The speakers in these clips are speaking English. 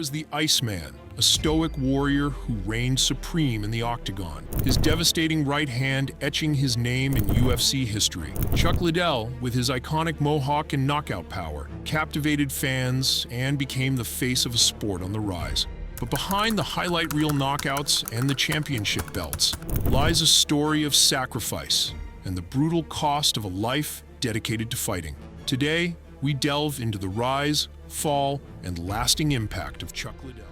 was the Iceman, a stoic warrior who reigned supreme in the octagon, his devastating right hand etching his name in UFC history. Chuck Liddell, with his iconic mohawk and knockout power, captivated fans and became the face of a sport on the rise. But behind the highlight reel knockouts and the championship belts lies a story of sacrifice and the brutal cost of a life dedicated to fighting. Today, we delve into the rise, fall, and lasting impact of Chuck Liddell.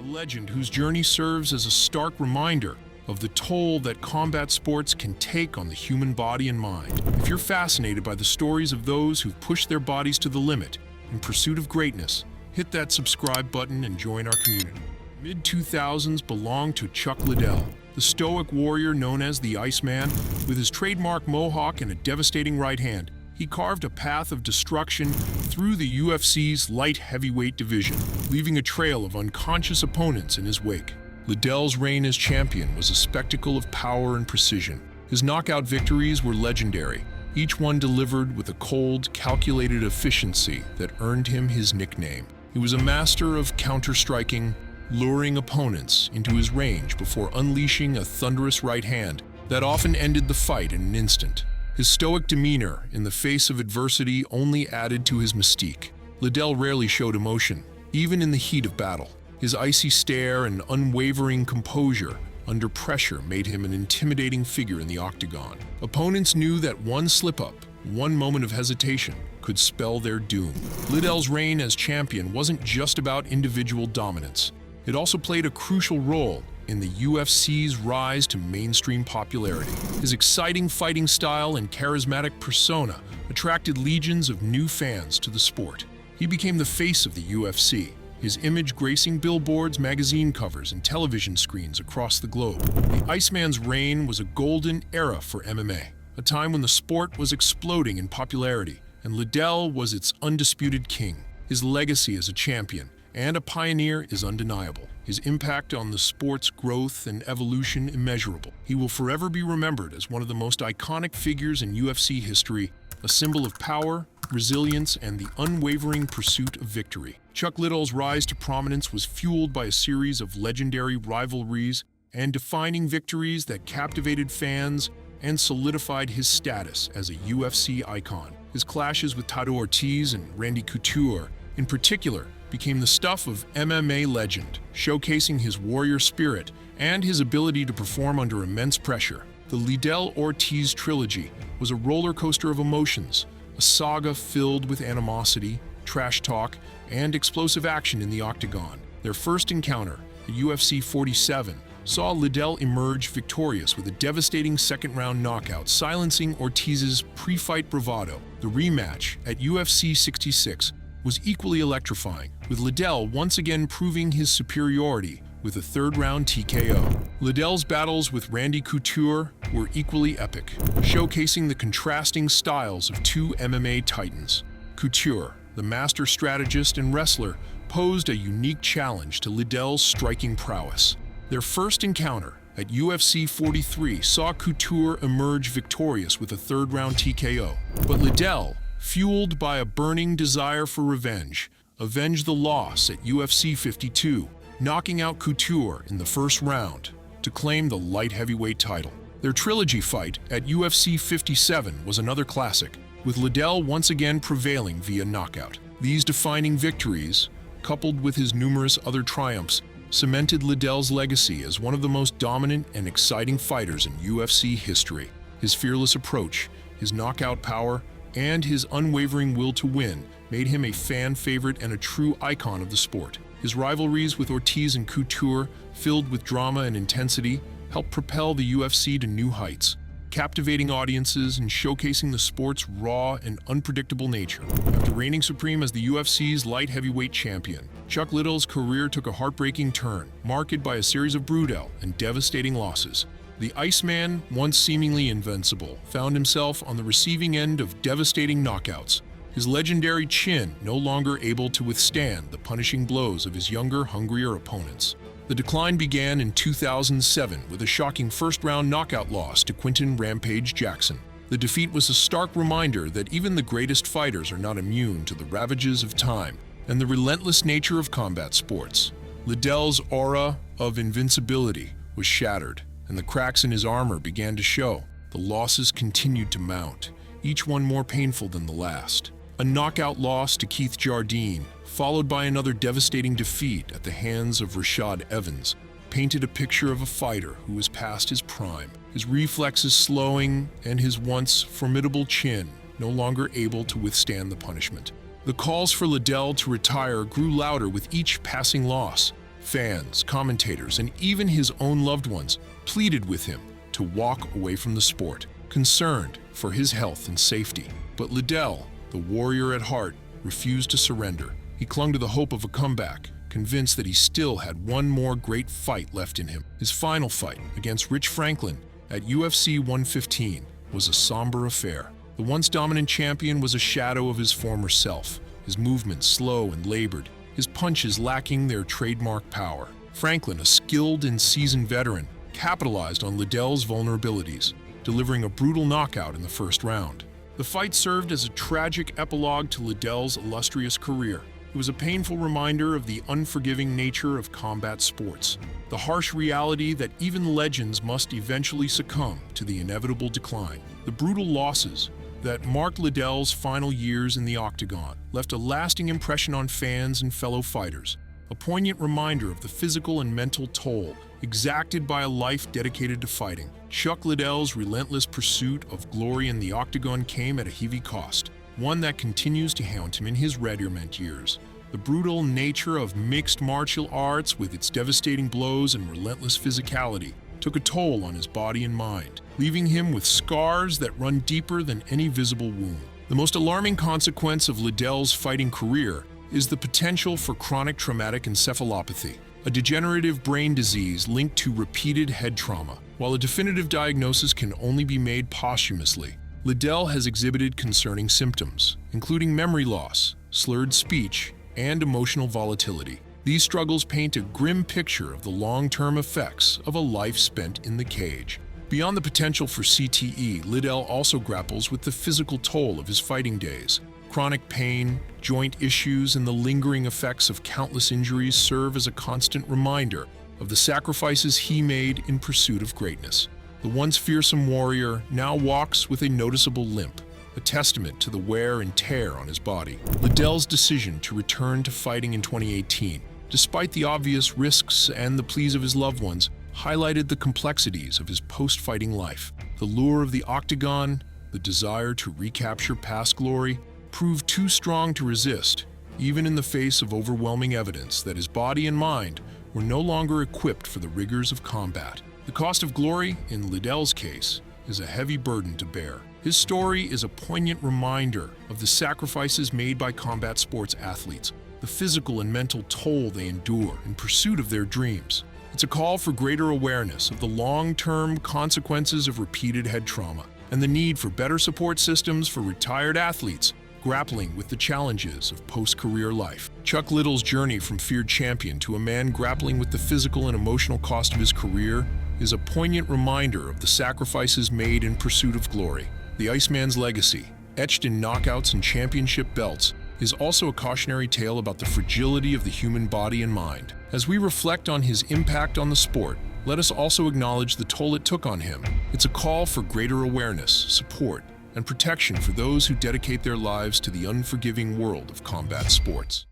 A legend whose journey serves as a stark reminder of the toll that combat sports can take on the human body and mind. If you're fascinated by the stories of those who've pushed their bodies to the limit in pursuit of greatness, hit that subscribe button and join our community. Mid-2000s belonged to Chuck Liddell, the stoic warrior known as the Iceman. With his trademark mohawk and a devastating right hand, he carved a path of destruction through the UFC's light heavyweight division, leaving a trail of unconscious opponents in his wake. Liddell's reign as champion was a spectacle of power and precision. His knockout victories were legendary, each one delivered with a cold, calculated efficiency that earned him his nickname. He was a master of counter-striking, luring opponents into his range before unleashing a thunderous right hand that often ended the fight in an instant. His stoic demeanor in the face of adversity only added to his mystique. Liddell rarely showed emotion, even in the heat of battle. His icy stare and unwavering composure under pressure made him an intimidating figure in the octagon. Opponents knew that one slip-up, one moment of hesitation, could spell their doom. Liddell's reign as champion wasn't just about individual dominance. It also played a crucial role in the UFC's rise to mainstream popularity. His exciting fighting style and charismatic persona attracted legions of new fans to the sport. He became the face of the UFC, his image gracing billboards, magazine covers, and television screens across the globe. The Iceman's reign was a golden era for MMA, a time when the sport was exploding in popularity, and Liddell was its undisputed king. His legacy as a champion and a pioneer is undeniable. His impact on the sport's growth and evolution immeasurable. He will forever be remembered as one of the most iconic figures in UFC history, a symbol of power, resilience, and the unwavering pursuit of victory. Chuck Liddell's rise to prominence was fueled by a series of legendary rivalries and defining victories that captivated fans and solidified his status as a UFC icon. His clashes with Tito Ortiz and Randy Couture, in particular, became the stuff of MMA legend, showcasing his warrior spirit and his ability to perform under immense pressure. The Liddell-Ortiz trilogy was a roller coaster of emotions, a saga filled with animosity, trash talk, and explosive action in the octagon. Their first encounter, at UFC 47, saw Liddell emerge victorious with a devastating second-round knockout, silencing Ortiz's pre-fight bravado. The rematch at UFC 66 was equally electrifying, with Liddell once again proving his superiority with a third-round TKO. Liddell's battles with Randy Couture were equally epic, showcasing the contrasting styles of two MMA titans. Couture, the master strategist and wrestler, posed a unique challenge to Liddell's striking prowess. Their first encounter at UFC 43 saw Couture emerge victorious with a third-round TKO, but Liddell, fueled by a burning desire for revenge, avenged the loss at UFC 52, knocking out Couture in the first round to claim the light heavyweight title. Their trilogy fight at UFC 57 was another classic, with Liddell once again prevailing via knockout. These defining victories, coupled with his numerous other triumphs, cemented Liddell's legacy as one of the most dominant and exciting fighters in UFC history. His fearless approach, his knockout power, and his unwavering will to win made him a fan favorite and a true icon of the sport. His rivalries with Ortiz and Couture, filled with drama and intensity, helped propel the UFC to new heights, captivating audiences and showcasing the sport's raw and unpredictable nature. After reigning supreme as the UFC's light heavyweight champion, Chuck Liddell's career took a heartbreaking turn, marked by a series of brutal and devastating losses. The Iceman, once seemingly invincible, found himself on the receiving end of devastating knockouts, his legendary chin no longer able to withstand the punishing blows of his younger, hungrier opponents. The decline began in 2007 with a shocking first-round knockout loss to Quinton "Rampage" Jackson. The defeat was a stark reminder that even the greatest fighters are not immune to the ravages of time and the relentless nature of combat sports. Liddell's aura of invincibility was shattered, and the cracks in his armor began to show. The losses continued to mount, each one more painful than the last. A knockout loss to Keith Jardine, followed by another devastating defeat at the hands of Rashad Evans, painted a picture of a fighter who was past his prime, his reflexes slowing and his once formidable chin no longer able to withstand the punishment. The calls for Liddell to retire grew louder with each passing loss. Fans, commentators, and even his own loved ones pleaded with him to walk away from the sport, concerned for his health and safety. But Liddell, the warrior at heart, refused to surrender. He clung to the hope of a comeback, convinced that he still had one more great fight left in him. His final fight against Rich Franklin at UFC 115 was a somber affair. The once dominant champion was a shadow of his former self, his movements slow and labored, his punches lacking their trademark power. Franklin, a skilled and seasoned veteran, capitalized on Liddell's vulnerabilities, delivering a brutal knockout in the first round. The fight served as a tragic epilogue to Liddell's illustrious career. It was a painful reminder of the unforgiving nature of combat sports, the harsh reality that even legends must eventually succumb to the inevitable decline. The brutal losses that marked Liddell's final years in the octagon left a lasting impression on fans and fellow fighters, a poignant reminder of the physical and mental toll exacted by a life dedicated to fighting. Chuck Liddell's relentless pursuit of glory in the octagon came at a heavy cost, one that continues to haunt him in his retirement years. The brutal nature of mixed martial arts, with its devastating blows and relentless physicality, took a toll on his body and mind, leaving him with scars that run deeper than any visible wound. The most alarming consequence of Liddell's fighting career is the potential for chronic traumatic encephalopathy, a degenerative brain disease linked to repeated head trauma. While a definitive diagnosis can only be made posthumously, Liddell has exhibited concerning symptoms, including memory loss, slurred speech, and emotional volatility. These struggles paint a grim picture of the long-term effects of a life spent in the cage. Beyond the potential for CTE, Liddell also grapples with the physical toll of his fighting days. Chronic pain, joint issues, and the lingering effects of countless injuries serve as a constant reminder of the sacrifices he made in pursuit of greatness. The once fearsome warrior now walks with a noticeable limp, a testament to the wear and tear on his body. Liddell's decision to return to fighting in 2018, despite the obvious risks and the pleas of his loved ones, highlighted the complexities of his post-fighting life. The lure of the octagon, the desire to recapture past glory, proved too strong to resist, even in the face of overwhelming evidence that his body and mind were no longer equipped for the rigors of combat. The cost of glory, in Liddell's case, is a heavy burden to bear. His story is a poignant reminder of the sacrifices made by combat sports athletes, the physical and mental toll they endure in pursuit of their dreams. It's a call for greater awareness of the long-term consequences of repeated head trauma and the need for better support systems for retired athletes grappling with the challenges of post-career life. Chuck Liddell's journey from feared champion to a man grappling with the physical and emotional cost of his career is a poignant reminder of the sacrifices made in pursuit of glory. The Iceman's legacy, etched in knockouts and championship belts, is also a cautionary tale about the fragility of the human body and mind. As we reflect on his impact on the sport, let us also acknowledge the toll it took on him. It's a call for greater awareness, support, and protection for those who dedicate their lives to the unforgiving world of combat sports.